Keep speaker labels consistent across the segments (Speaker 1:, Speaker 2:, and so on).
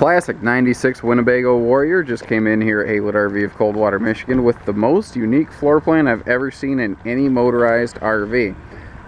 Speaker 1: Classic 96 Winnebago Warrior just came in here at Haylet RV of Coldwater, Michigan with the most unique floor plan I've ever seen in any motorized RV.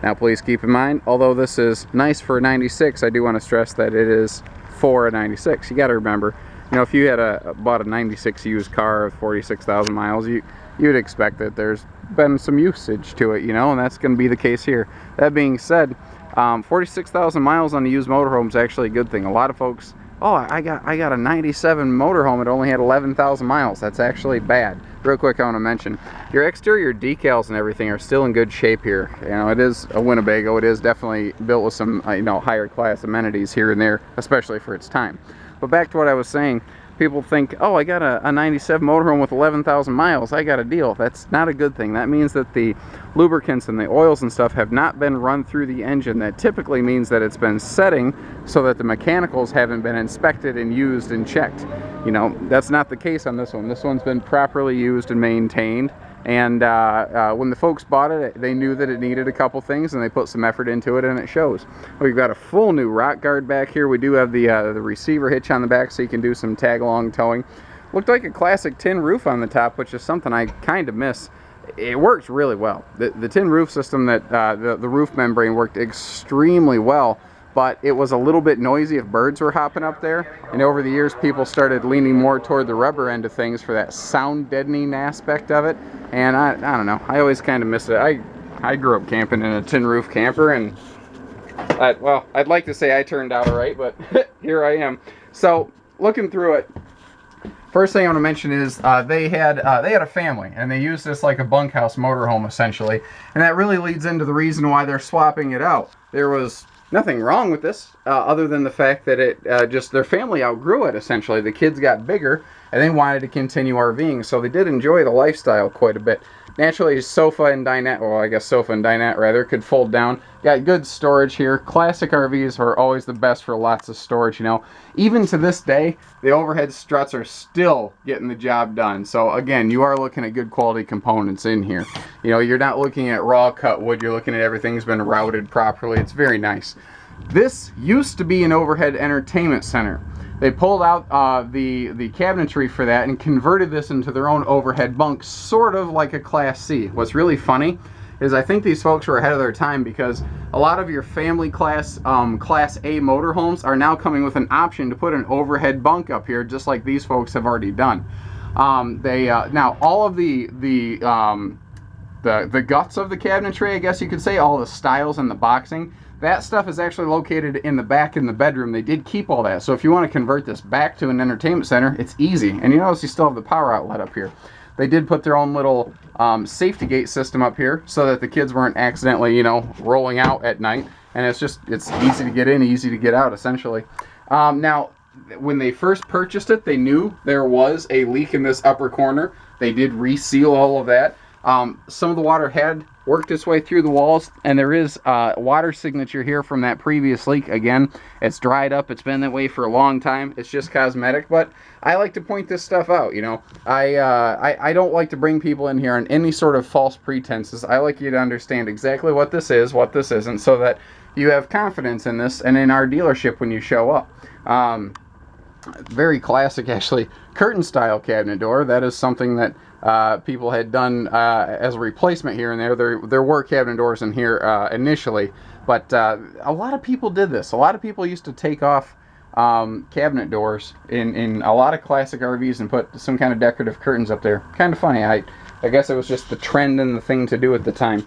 Speaker 1: Now please keep in mind, although this is nice for a 96, I do want to stress that it is for a 96. You got to remember, you know, if you had bought a 96 used car of 46,000 miles, you'd expect that there's been some usage to it, you know, and that's going to be the case here. That being said, 46,000 miles on a used motorhome is actually a good thing. A lot of folks, oh, I got a 97 motorhome, it only had 11,000 miles. That's actually bad. Real quick, I want to mention, your exterior decals and everything are still in good shape here. You know, it is a Winnebago. It is definitely built with some, you know, higher class amenities here and there, especially for its time. But back to what I was saying, people think, oh, I got a 97 motorhome with 11,000 miles, I got a deal. That's not a good thing. That means that the lubricants and the oils and stuff have not been run through the engine. That typically means that it's been setting so that the mechanicals haven't been inspected and used and checked. You know, that's not the case on this one. This one's been properly used and maintained. And when the folks bought it, they knew that it needed a couple things, and they put some effort into it, and it shows. We've got a full new rock guard back here. We do have the receiver hitch on the back, so you can do some tag-along towing. Looked like a classic tin roof on the top, which is something I kind of miss. It works really well. The tin roof system, that the roof membrane worked extremely well, but it was a little bit noisy if birds were hopping up there. And over the years, people started leaning more toward the rubber end of things for that sound deadening aspect of it. And I don't know, I always kind of miss it. I grew up camping in a tin roof camper, and well, I'd like to say I turned out all right, but here I am. So looking through it, first thing I want to mention is they had a family, and they used this like a bunkhouse motorhome essentially, and that really leads into the reason why they're swapping it out. There was nothing wrong with this, other than the fact that it just their family outgrew it essentially. The kids got bigger, and they wanted to continue RVing, so they did enjoy the lifestyle quite a bit. Naturally, sofa and dinette, well, I guess sofa and dinette rather, could fold down. Got good storage here. Classic RVs are always the best for lots of storage, you know. Even to this day, the overhead struts are still getting the job done. So again, you are looking at good quality components in here. You know, you're not looking at raw cut wood, you're looking at everything's been routed properly. It's very nice. This used to be an overhead entertainment center. They pulled out the cabinetry for that and converted this into their own overhead bunk, sort of like a Class C. What's really funny is I think these folks were ahead of their time, because a lot of your family class Class A motorhomes are now coming with an option to put an overhead bunk up here, just like these folks have already done. Now all of the guts of the cabinetry, I guess you could say, all the styles and the boxing, that stuff is actually located in the back in the bedroom. They did keep all that. So if you want to convert this back to an entertainment center, it's easy. And you notice you still have the power outlet up here. They did put their own little safety gate system up here so that the kids weren't accidentally, you know, rolling out at night. And it's easy to get in, easy to get out, essentially. Now, when they first purchased it, they knew there was a leak in this upper corner. They did reseal all of that. Some of the water had worked its way through the walls, and there is water signature here from that previous leak. Again, it's dried up. It's been that way for a long time. It's just cosmetic, but I like to point this stuff out. You know, I don't like to bring people in here on any sort of false pretenses. I like you to understand exactly what this is, what this isn't, so that you have confidence in this and in our dealership when you show up. Very classic, actually, curtain style cabinet door. That is something that people had done as a replacement here and there. There were cabinet doors in here initially, but a lot of people did this. A lot of people used to take off cabinet doors in a lot of classic RVs and put some kind of decorative curtains up there. Kind of funny. I guess it was just the trend and the thing to do at the time.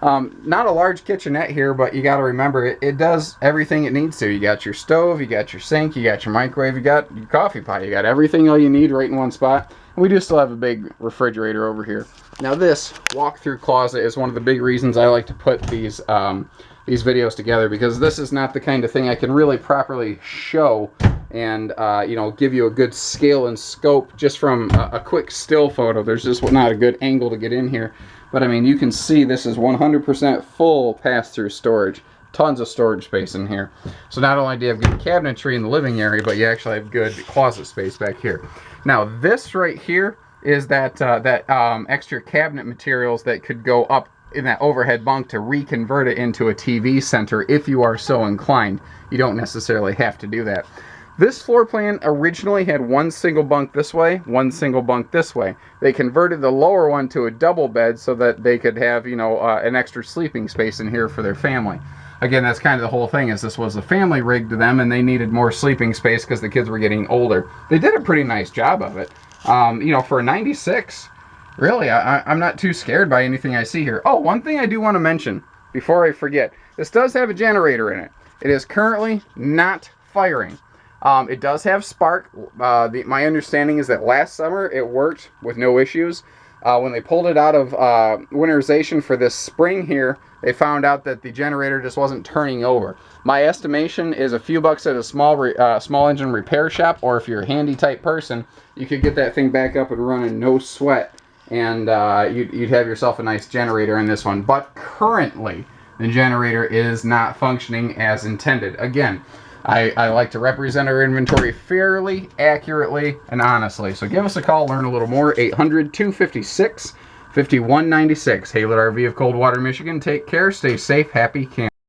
Speaker 1: Not a large kitchenette here, but you got to remember, it does everything it needs to. You got your stove, you got your sink, you got your microwave, you got your coffee pot, you got everything all you need right in one spot. And we do still have a big refrigerator over here. Now this walk-through closet is one of the big reasons I like to put these videos together, because this is not the kind of thing I can really properly show and you know, give you a good scale and scope just from a quick still photo. There's just not a good angle to get in here. But I mean, you can see this is 100% full pass-through storage. Tons of storage space in here. So not only do you have good cabinetry in the living area, but you actually have good closet space back here. Now this right here is that extra cabinet materials that could go up in that overhead bunk to reconvert it into a TV center if you are so inclined. You don't necessarily have to do that. This floor plan originally had one single bunk this way, one single bunk this way. They converted the lower one to a double bed so that they could have, you know, an extra sleeping space in here for their family. Again, that's kind of the whole thing, is this was a family rig to them and they needed more sleeping space because the kids were getting older. They did a pretty nice job of it. You know, for a 96, really, I'm not too scared by anything I see here. Oh, one thing I do want to mention before I forget. This does have a generator in it. It is currently not firing. It does have spark. My understanding is that last summer it worked with no issues. When they pulled it out of winterization for this spring here, they found out that the generator just wasn't turning over. My estimation is a few bucks at a small engine repair shop, or if you're a handy type person, you could get that thing back up and running no sweat, and you'd have yourself a nice generator in this one. But currently, the generator is not functioning as intended. Again, I like to represent our inventory fairly, accurately, and honestly. So give us a call, learn a little more. 800-256-5196. Haylett RV of Coldwater, Michigan. Take care, stay safe, happy camping.